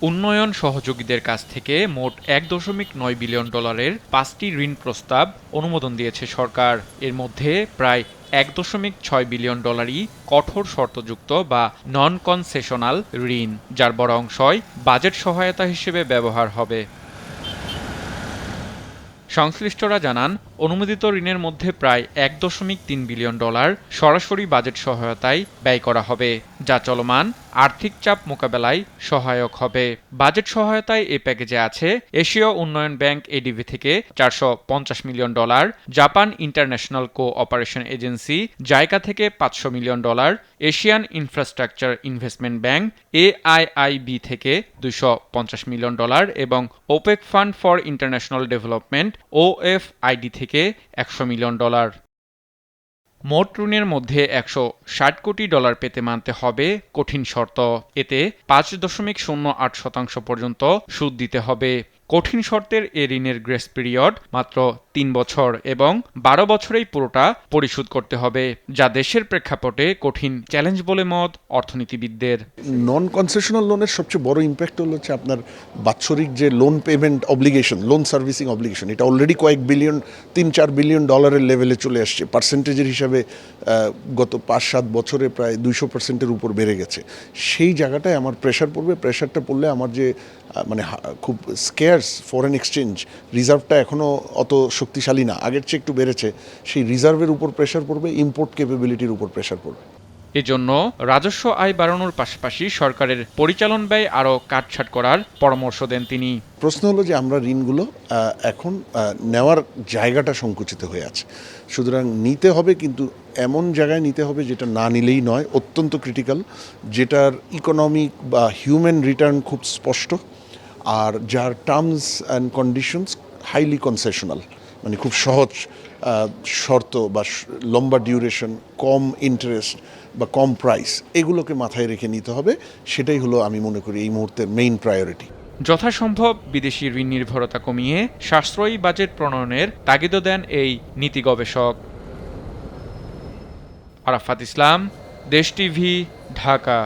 উন্নয়ন সহযোগীদের কাছ থেকে মোট $1.9 বিলিয়ন 5টি ঋণ প্রস্তাব অনুমোদন দিয়েছে সরকার। এর মধ্যে প্রায় $1.6 বিলিয়ন কঠোর শর্তযুক্ত বা নন কনসেশনাল ঋণ, যার বড় অংশই বাজেট সহায়তা হিসেবে ব্যবহার হবে। সংশ্লিষ্টরা জানান, অনুমোদিত ঋণের মধ্যে প্রায় $1.3 বিলিয়ন সরাসরি বাজেট সহায়তায় ব্যয় করা হবে, যা চলমান আর্থিক চাপ মোকাবেলায় সহায়ক হবে। বাজেট সহায়তায় এ প্যাকেজে আছে এশীয় উন্নয়ন ব্যাংক এডিবি থেকে $450 million, Japan International Cooperation Agency JICA থেকে $500 million, Asian Infrastructure Investment Bank AIIB থেকে $250 মিলিয়ন এবং OPEC Fund for International Development OFID থেকে $100 মিলিয়ন। মোট ঋণের মধ্যে $160 কোটি পেতে মানতে হবে কঠিন শর্ত। এতে 5.08% পর্যন্ত সুদ দিতে হবে। কঠিন শর্তের এ ঋণের গ্রেস পিরিয়ড মাত্র 3 বছর এবং 12 বছরেই পুরোটা পরিশোধ করতে হবে, যা দেশের প্রেক্ষাপটে কঠিন চ্যালেঞ্জ বলে মত অর্থনীতিবিদদের। নন কনসেশনাল লোনের সবচেয়ে বড় ইম্প্যাক্ট হচ্ছে আপনার বাৎসরিক যে loan payment obligation, loan servicing obligation, এটা অলরেডি কয়েক বিলিয়ন, $3-4 বিলিয়ন লেভেলে চলে আসছে। পার্সেন্টেজের হিসাবে গত 5-7 বছরে প্রায় 200%-এর উপর বেড়ে গেছে। সেই জায়গাটায় আমার প্রেশার পড়বে। প্রেশারটা পড়লে আমার যে মানে খুব স্কেয়ার্স ফরেন এক্সচেঞ্জ রিজার্ভটা এখনও অত শক্তিশালী না, আগের চেয়ে একটু বেড়েছে। সেই রিজার্ভের উপর প্রেশার পড়বে, ইম্পোর্ট ক্যাপাবিলিটির উপর প্রেশার পড়বে। এজন্য রাজস্ব আয় বাড়ানোর পাশাপাশি সরকারের পরিচালন ব্যয় আরও কাটছাট করার পরামর্শ দেন তিনি। প্রশ্ন হলো যে আমরা ঋণগুলো এখন নেওয়ার জায়গাটা সংকুচিত হয়ে আছে, সুতরাং নিতে হবে, কিন্তু এমন জায়গায় নিতে হবে যেটা না নিলেই নয়, অত্যন্ত ক্রিটিক্যাল, যেটার ইকোনমিক বা হিউম্যান রিটার্ন খুব স্পষ্ট, আর যার terms and conditions highly concessional, মানে খুব সহজ শর্ত বা লম্বা ডিউরেশন, কম ইন্টারেস্ট বা কম প্রাইস, এগুলোকে মাথায় রেখে নিতে হবে। সেটাই হলো আমি মনে করি এই মুহূর্তের মেইন প্রায়োরিটি। যথাসম্ভব বিদেশি ঋণ নির্ভরতা কমিয়ে সাশ্রয়ী বাজেট প্রণয়নের তাগিদও দেন এই নীতি গবেষক। আরাফাত ইসলাম, দেশ টিভি, ঢাকা।